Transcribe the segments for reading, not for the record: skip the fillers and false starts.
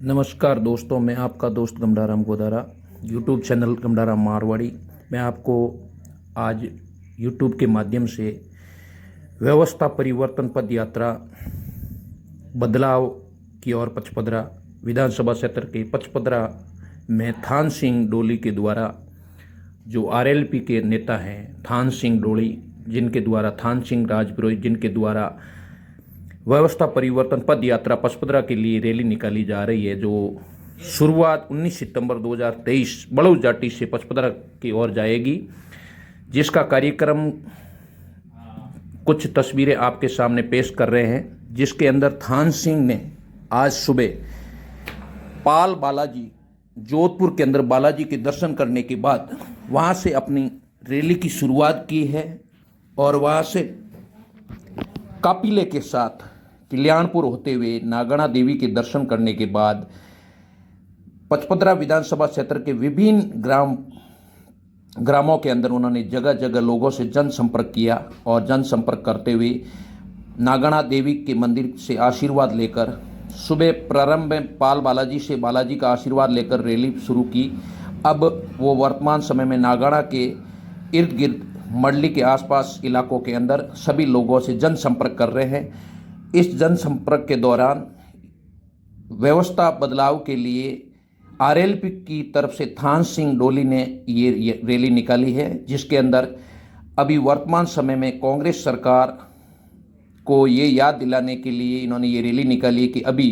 नमस्कार दोस्तों, मैं आपका दोस्त गमडाराम गोदारा, यूट्यूब चैनल गमडाराम मारवाड़ी। मैं आपको आज यूट्यूब के माध्यम से व्यवस्था परिवर्तन पद यात्रा बदलाव की ओर पचपदरा विधानसभा क्षेत्र के पचपदरा में थान सिंह डोली के द्वारा, जो आरएलपी के नेता हैं थान सिंह डोली, जिनके द्वारा थान सिंह राजपुरोहित, जिनके द्वारा व्यवस्था परिवर्तन पद यात्रा पचपदरा के लिए रैली निकाली जा रही है, जो शुरुआत 19 सितंबर 2023 बड़ौद जाटी से पचपदरा की ओर जाएगी। जिसका कार्यक्रम कुछ तस्वीरें आपके सामने पेश कर रहे हैं, जिसके अंदर थान सिंह ने आज सुबह पाल बालाजी जोधपुर के अंदर बालाजी के दर्शन करने के बाद वहां से अपनी रैली की शुरुआत की है और वहां से काफिले के साथ कल्याणपुर होते हुए नागणा देवी के दर्शन करने के बाद पचपदरा विधानसभा क्षेत्र के विभिन्न ग्रामों के अंदर उन्होंने जगह जगह लोगों से जनसंपर्क किया और जनसंपर्क करते हुए नागणा देवी के मंदिर से आशीर्वाद लेकर सुबह प्रारंभ में पाल बालाजी से बालाजी का आशीर्वाद लेकर रैली शुरू की। अब वो वर्तमान समय में नागणा के इर्द गिर्द मंडली के आसपास इलाकों के अंदर सभी लोगों से जनसंपर्क कर रहे हैं। इस जनसंपर्क के दौरान व्यवस्था बदलाव के लिए आरएलपी की तरफ से थान सिंह डोली ने ये रैली निकाली है, जिसके अंदर अभी वर्तमान समय में कांग्रेस सरकार को ये याद दिलाने के लिए इन्होंने ये रैली निकाली है कि अभी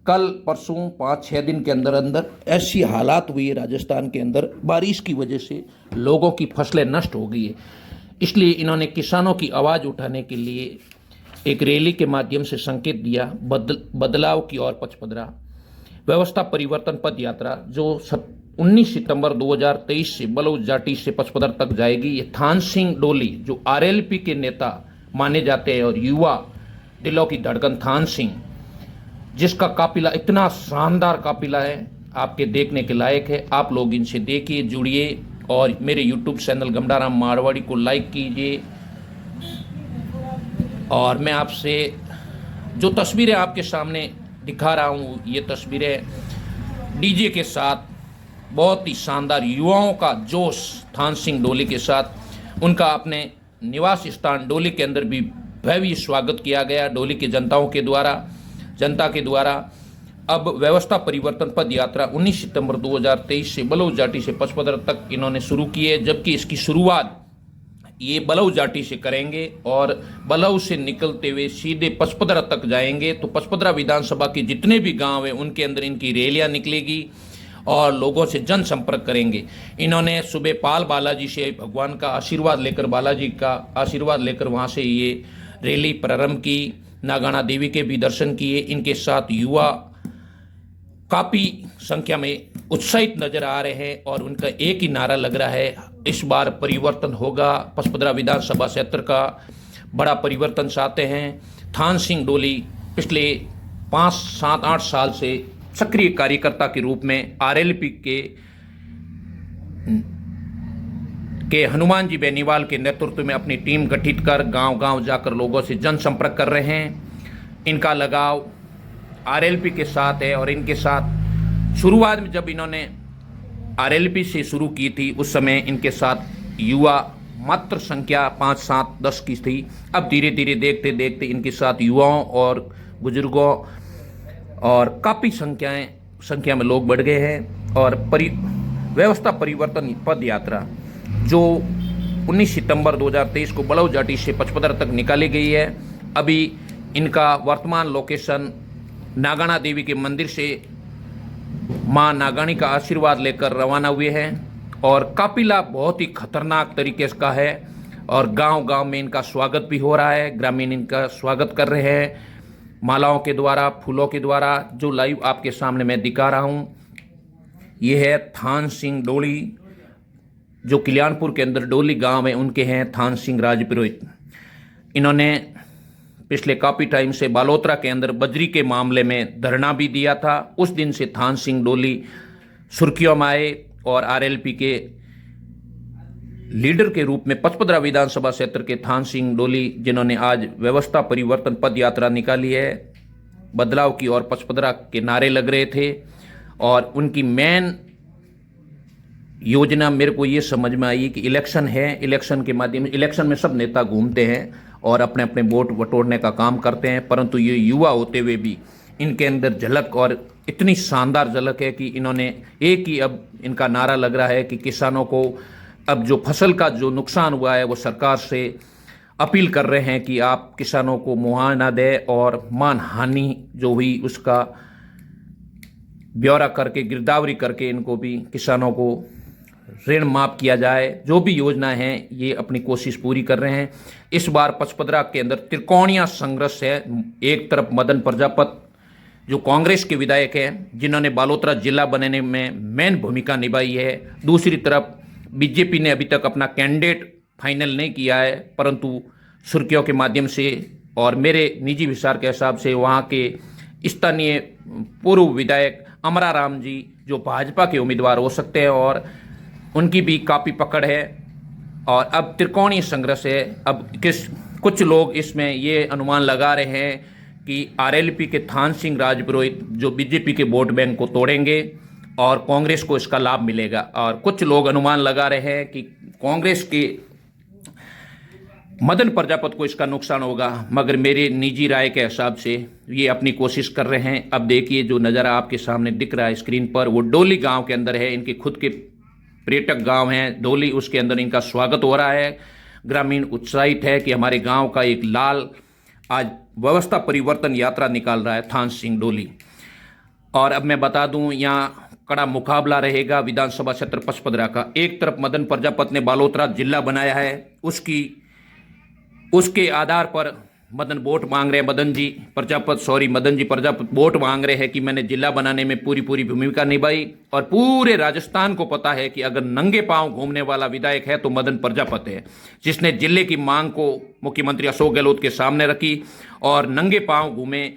कल परसों 5-6 दिन के अंदर अंदर ऐसी हालात हुई है राजस्थान के अंदर, बारिश की वजह से लोगों की फसलें नष्ट हो गई है। इसलिए इन्होंने किसानों की आवाज़ उठाने के लिए एक रैली के माध्यम से संकेत दिया बदलाव की ओर पचपदरा व्यवस्था परिवर्तन पद यात्रा, जो 19 सितंबर 2023 से बलौद जाटी से पचपदरा तक जाएगी। ये थान सिंह डोली, जो आरएलपी के नेता माने जाते हैं और युवा दिलों की धड़कन थान सिंह, जिसका काफिला इतना शानदार काफिला है, आपके देखने के लायक है। आप लोग इनसे देखिए, जुड़िए और मेरे यूट्यूब चैनल गमडाराम मारवाड़ी को लाइक कीजिए। और मैं आपसे जो तस्वीरें आपके सामने दिखा रहा हूँ, ये तस्वीरें डीजे के साथ बहुत ही शानदार युवाओं का जोश थान सिंह डोली के साथ, उनका अपने निवास स्थान डोली के अंदर भी भव्य स्वागत किया गया डोली के जनता के द्वारा। अब व्यवस्था परिवर्तन पद यात्रा 19 सितंबर 2023 से बलौद जाटी से पचपदरा तक इन्होंने शुरू की है, जबकि इसकी शुरुआत ये बलौद जाटी से करेंगे और बलौद से निकलते हुए सीधे पचपदरा तक जाएंगे। तो पचपदरा विधानसभा के जितने भी गांव हैं उनके अंदर इनकी रैलियां निकलेगी और लोगों से जनसंपर्क करेंगे। इन्होंने सुबह पाल बालाजी से भगवान का आशीर्वाद लेकर, बालाजी का आशीर्वाद लेकर वहाँ से ये रैली प्रारंभ की। नागणा देवी के भी दर्शन किए। इनके साथ युवा काफ़ी संख्या में उत्साहित नजर आ रहे हैं और उनका एक ही नारा लग रहा है, इस बार परिवर्तन होगा। पचपदरा विधानसभा क्षेत्र का बड़ा परिवर्तन चाहते हैं। थान सिंह डोली पिछले 5-7-8 साल से सक्रिय कार्यकर्ता के रूप में आरएलपी के हनुमान जी बेनीवाल के नेतृत्व में अपनी टीम गठित कर गांव-गांव जाकर लोगों से जनसंपर्क कर रहे हैं। इनका लगाव आरएलपी के साथ है और इनके साथ शुरुआत में जब इन्होंने आरएलपी से शुरू की थी, उस समय इनके साथ युवा मात्र संख्या 5-7-10 की थी। अब धीरे धीरे देखते देखते इनके साथ युवाओं और बुजुर्गों और काफ़ी संख्या में लोग बढ़ गए हैं। और व्यवस्था परिवर्तन पद यात्रा जो 19 सितंबर 2023 को बलौद जाटी से पचपदरा तक निकाली गई है, अभी इनका वर्तमान लोकेशन नागणा देवी के मंदिर से मां नागणी का आशीर्वाद लेकर रवाना हुए हैं और काफिला बहुत ही खतरनाक तरीके का है और गांव-गांव में इनका स्वागत भी हो रहा है। ग्रामीण इनका स्वागत कर रहे हैं मालाओं के द्वारा, फूलों के द्वारा। जो लाइव आपके सामने मैं दिखा रहा हूं, ये है थान सिंह डोली, जो कल्याणपुर के अंदर डोली गांव में उनके हैं थान सिंह राजपुरोहित। इन्होंने पिछले काफ़ी टाइम से बालोतरा के अंदर बजरी के मामले में धरना भी दिया था। उस दिन से थान सिंह डोली सुर्खियों में आए और आरएलपी के लीडर के रूप में पचपदरा विधानसभा क्षेत्र के थान सिंह डोली, जिन्होंने आज व्यवस्था परिवर्तन पद यात्रा निकाली है, बदलाव की और पचपदरा के नारे लग रहे थे। और उनकी मेन योजना मेरे को ये समझ में आई कि इलेक्शन है, इलेक्शन के माध्यम इलेक्शन में सब नेता घूमते हैं और अपने अपने वोट बटोरने का काम करते हैं, परंतु ये युवा होते हुए भी इनके अंदर झलक, और इतनी शानदार झलक है कि इन्होंने एक ही अब इनका नारा लग रहा है कि किसानों को अब जो फसल का जो नुकसान हुआ है वो सरकार से अपील कर रहे हैं कि आप किसानों को मुआवजा दें और मानहानि जो हुई उसका ब्यौरा करके, गिरदावरी करके इनको भी, किसानों को ऋण माफ किया जाए। जो भी योजना है ये अपनी कोशिश पूरी कर रहे हैं। इस बार पचपदरा के अंदर त्रिकोणीय संघर्ष है। एक तरफ मदन प्रजापत जो कांग्रेस के विधायक हैं जिन्होंने बालोतरा जिला बनाने में मेन भूमिका निभाई है, दूसरी तरफ बीजेपी ने अभी तक अपना कैंडिडेट फाइनल नहीं किया है, परंतु सुर्खियों के माध्यम से और मेरे निजी विचार के हिसाब से वहाँ के स्थानीय पूर्व विधायक अमराराम जी जो भाजपा के उम्मीदवार हो सकते हैं और उनकी भी काफ़ी पकड़ है। और अब त्रिकोणीय संघर्ष है। अब कुछ लोग इसमें ये अनुमान लगा रहे हैं कि आरएलपी के थान सिंह राजपुरोहित जो बीजेपी के वोट बैंक को तोड़ेंगे और कांग्रेस को इसका लाभ मिलेगा, और कुछ लोग अनुमान लगा रहे हैं कि कांग्रेस के मदन प्रजापत को इसका नुकसान होगा। मगर मेरे निजी राय के हिसाब से ये अपनी कोशिश कर रहे हैं। अब देखिए जो नज़ारा आपके सामने दिख रहा है स्क्रीन पर, वो डोली गांव के अंदर है। इनके खुद के पर्यटक गांव हैं डोली, उसके अंदर इनका स्वागत हो रहा है। ग्रामीण उत्साहित है कि हमारे गांव का एक लाल आज व्यवस्था परिवर्तन यात्रा निकाल रहा है, थान सिंह डोली। और अब मैं बता दूं यहाँ कड़ा मुकाबला रहेगा विधानसभा क्षेत्र पचपदरा का। एक तरफ मदन प्रजापत ने बालोतरा जिला बनाया है, उसके आधार पर मदन वोट मांग रहे हैं। मदन जी प्रजापत वोट मांग रहे हैं कि मैंने जिला बनाने में पूरी भूमिका निभाई। और पूरे राजस्थान को पता है कि अगर नंगे पांव घूमने वाला विधायक है तो मदन प्रजापत है, जिसने जिले की मांग को मुख्यमंत्री अशोक गहलोत के सामने रखी और नंगे पांव घूमे।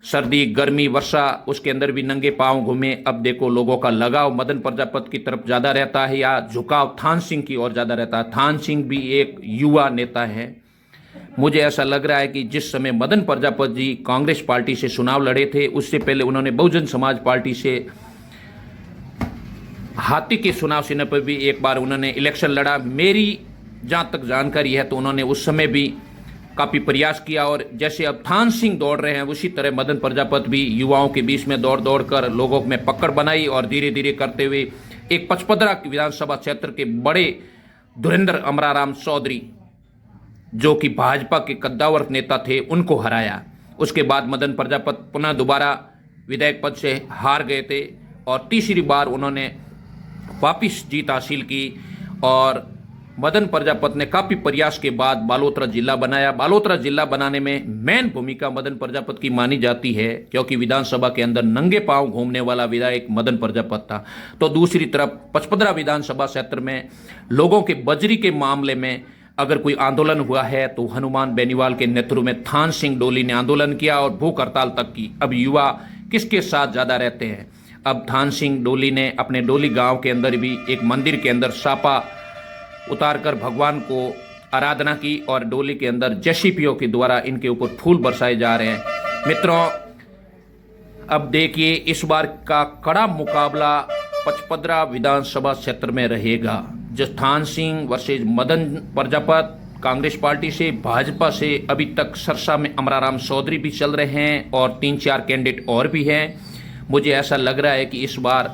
सर्दी, गर्मी, वर्षा, उसके अंदर भी नंगे पांव घूमे। अब देखो लोगों का लगाव मदन प्रजापत की तरफ ज़्यादा रहता है या झुकाव थान सिंह की ओर ज़्यादा रहता है। थान सिंह भी एक युवा नेता है। मुझे ऐसा लग रहा है कि जिस समय मदन प्रजापत जी कांग्रेस पार्टी से चुनाव लड़े थे, उससे पहले उन्होंने बहुजन समाज पार्टी से हाथी के चुनाव चिन्ह पर भी एक बार उन्होंने इलेक्शन लड़ा। मेरी जहाँ तक जानकारी है तो उन्होंने उस समय भी काफ़ी प्रयास किया। और जैसे अब थान सिंह दौड़ रहे हैं उसी तरह मदन प्रजापत भी युवाओं के बीच में दौड़ कर लोगों में पकड़ बनाई और धीरे धीरे करते हुए एक पचपदरा विधानसभा क्षेत्र के बड़े धुरेंद्र अमराराम चौधरी जो कि भाजपा के कद्दावर नेता थे उनको हराया। उसके बाद मदन प्रजापत पुनः दोबारा विधायक पद से हार गए थे और तीसरी बार उन्होंने वापिस जीत हासिल की। और मदन प्रजापत ने काफ़ी प्रयास के बाद बालोतरा जिला बनाया। बालोतरा जिला बनाने में मेन भूमिका मदन प्रजापत की मानी जाती है, क्योंकि विधानसभा के अंदर नंगे पांव घूमने वाला विधायक मदन प्रजापत था। तो दूसरी तरफ पचपदरा विधानसभा क्षेत्र में लोगों के बजरी के मामले में अगर कोई आंदोलन हुआ है तो हनुमान बेनीवाल के नेतृत्व में थान सिंह डोली ने आंदोलन किया और भूख हड़ताल तक की। अब युवा किसके साथ ज़्यादा रहते हैं? अब थान सिंह डोली ने अपने डोली गांव के अंदर भी एक मंदिर के अंदर सापा उतारकर भगवान को आराधना की और डोली के अंदर जेसीपीओ के द्वारा इनके ऊपर फूल बरसाए जा रहे हैं। मित्रों, अब देखिए इस बार का कड़ा मुकाबला पचपदरा विधानसभा क्षेत्र में रहेगा। थान सिंह वर्सेज मदन प्रजापत, कांग्रेस पार्टी से, भाजपा से अभी तक सरसा में अमराराम चौधरी भी चल रहे हैं और 3-4 कैंडिडेट और भी हैं। मुझे ऐसा लग रहा है कि इस बार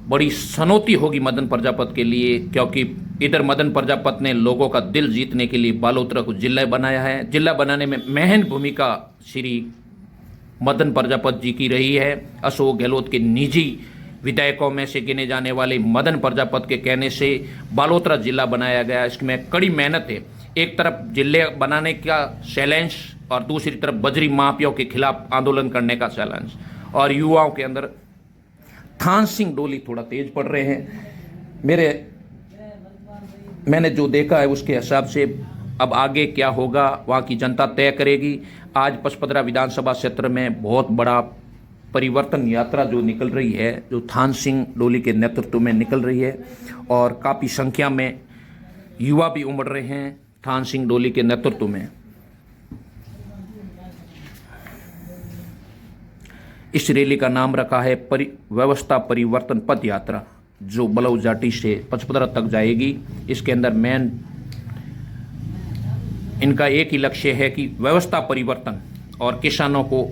बड़ी चुनौती होगी मदन प्रजापत के लिए, क्योंकि इधर मदन प्रजापत ने लोगों का दिल जीतने के लिए बालोतरा को जिला बनाया है। जिला बनाने में महन भूमिका श्री मदन प्रजापत जी की रही है। अशोक गहलोत के निजी विधायकों में से गिने जाने वाले मदन प्रजापत के कहने से बालोतरा जिला बनाया गया। इसमें कड़ी मेहनत है। एक तरफ जिले बनाने का चैलेंज और दूसरी तरफ बजरी माफियाओं के खिलाफ आंदोलन करने का चैलेंज, और युवाओं के अंदर थान सिंह डोली थोड़ा तेज पड़ रहे हैं। मैंने जो देखा है उसके हिसाब से अब आगे क्या होगा वहाँ की जनता तय करेगी। आज पचपदरा विधानसभा क्षेत्र में बहुत बड़ा परिवर्तन यात्रा जो निकल रही है, जो थान सिंह डोली के नेतृत्व में निकल रही है और काफ़ी संख्या में युवा भी उमड़ रहे हैं थान सिंह डोली के नेतृत्व में। इस रैली का नाम रखा है व्यवस्था परिवर्तन पद यात्रा, जो बलौ जाटी से पचपदरा तक जाएगी। इसके अंदर मेन इनका एक ही लक्ष्य है कि व्यवस्था परिवर्तन और किसानों को